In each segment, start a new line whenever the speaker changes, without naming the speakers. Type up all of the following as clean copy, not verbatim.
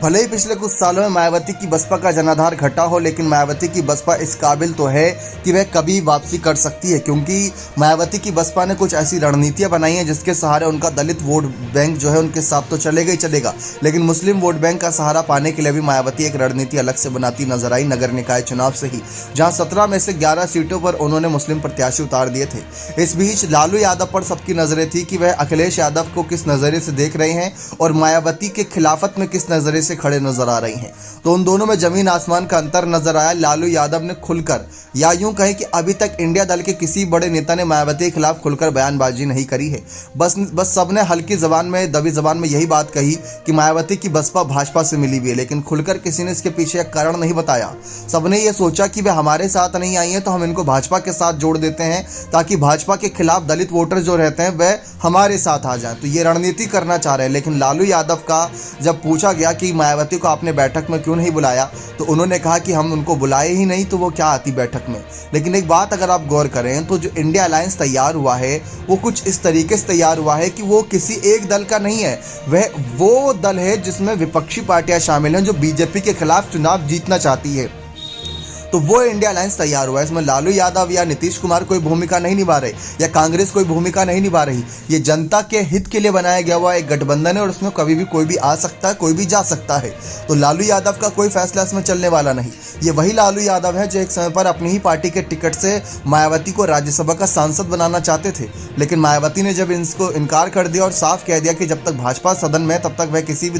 भले ही पिछले कुछ सालों में मायावती की बसपा का जनाधार घटा हो, लेकिन मायावती की बसपा इस काबिल तो है कि वह कभी वापसी कर सकती है, क्योंकि मायावती की बसपा ने कुछ ऐसी रणनीतियां बनाई हैं जिसके सहारे उनका दलित वोट बैंक जो है उनके साथ तो चलेगा ही चलेगा, लेकिन मुस्लिम वोट बैंक का सहारा पाने के लिए भी मायावती एक रणनीति अलग से बनाती नजर आई नगर निकाय चुनाव से ही, जहां 17 में से 11 सीटों पर उन्होंने मुस्लिम प्रत्याशी उतार दिए थे। इस बीच लालू यादव पर सबकी नजरें थी कि वह अखिलेश यादव को किस नजरिए से देख रहे हैं और मायावती के खिलाफत में किस नजरिए से खड़े नजर आ रही हैं। तो उन दोनों में जमीन आसमान का अंतर नजर आया। लालू यादव ने खुलकर, या यूं कहें कि अभी तक इंडिया दल के किसी बड़े नेता ने मायावती के खिलाफ खुलकर बयानबाजी नहीं करी है। बस सबने हल्की जबान में, दबी जबान में यही बात कही कि मायावती की बसपा भाजपा से मिली हुई है, लेकिन खुलकर किसी ने इसके पीछे एक कारण नहीं बताया। सबने ये सोचा कि वे हमारे साथ नहीं आई हैं तो हम इनको भाजपा के साथ जोड़ देते हैं ताकि भाजपा के खिलाफ दलित वोटर जो रहते हैं वह हमारे साथ आ जाएं। तो ये रणनीति करना चाह रहे हैं। लेकिन लालू यादव का जब पूछा गया कि मायावती को आपने बैठक में क्यों नहीं बुलाया, तो उन्होंने कहा कि हम उनको बुलाए ही नहीं तो वो क्या आती बैठक में। लेकिन एक बात अगर आप गौर करें तो जो इंडिया अलायंस तैयार हुआ है वो कुछ इस तरीके से तैयार हुआ है कि वो किसी एक दल का नहीं है, वह वो दल है जिसमें विपक्षी पार्टियां शामिल हैं जो बीजेपी के खिलाफ चुनाव जीतना चाहती है। तो वो इंडिया अलायंस तैयार हुआ है। इसमें लालू यादव या नीतीश कुमार कोई भूमिका नहीं निभा रहे या कांग्रेस कोई भूमिका नहीं निभा रही। ये जनता के हित के लिए बनाया गया हुआ एक गठबंधन है और उसमें कभी भी कोई भी आ सकता है, कोई भी जा सकता है। तो लालू यादव का कोई फैसला इसमें चलने वाला नहीं। ये वही लालू यादव है जो एक समय पर अपनी ही पार्टी के टिकट से मायावती को राज्यसभा का सांसद बनाना चाहते थे, लेकिन मायावती ने जब इसको इनकार कर दिया और साफ कह दिया कि जब तक भाजपा सदन में तब तक वह किसी भी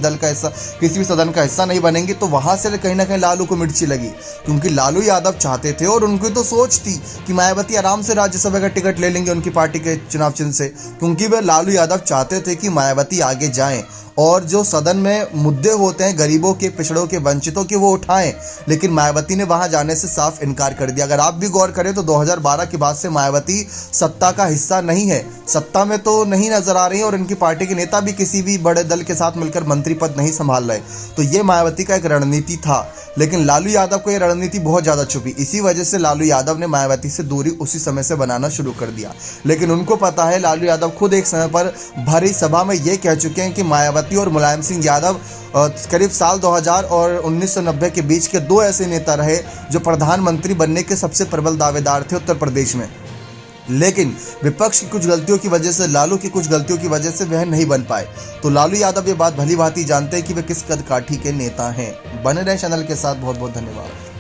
सदन का हिस्सा नहीं बनेंगे, तो वहां से कहीं ना कहीं लालू को मिर्ची लगी, क्योंकि लालू यादव चाहते थे और उनकी तो सोच थी कि मायावती आराम से राज्यसभा का टिकट ले लेंगे उनकी पार्टी के चुनाव चिन्ह से, क्योंकि वे लालू यादव चाहते थे कि मायावती आगे जाएं और जो सदन में मुद्दे होते हैं गरीबों के, पिछड़ों के, वंचितों के, वो उठाएं। लेकिन मायावती ने वहां जाने से साफ इनकार कर दिया। अगर आप भी गौर करें तो 2012 के बाद से मायावती सत्ता का हिस्सा नहीं है, सत्ता में तो नहीं नजर आ रही है और इनकी पार्टी के नेता भी किसी भी बड़े दल के साथ मिलकर मंत्री पद नहीं संभाल रहे। तो ये मायावती का एक रणनीति था, लेकिन लालू यादव को यह रणनीति बहुत ज़्यादा छुपी। इसी वजह से लालू यादव ने मायावती से दूरी उसी समय से बनाना शुरू कर दिया। लेकिन उनको पता है, लालू यादव खुद एक समय पर भरी सभा में ये कह चुके हैं कि मायावती और मुलायम सिंह यादव करीब साल 2000 और 1990 के बीच के दो ऐसे नेता रहे जो प्रधानमंत्री बनने के सबसे प्रबल दावेदार थे उत्तर प्रदेश में। लेकिन विपक्ष की कुछ गलतियों की वजह से, लालू की कुछ गलतियों की वजह से वह नहीं बन पाए। तो लालू यादव ये बात भली भांति जानते हैं कि वे किस कद काठी के नेता हैं। बने रहे चैनल के साथ। बहुत बहुत धन्यवाद।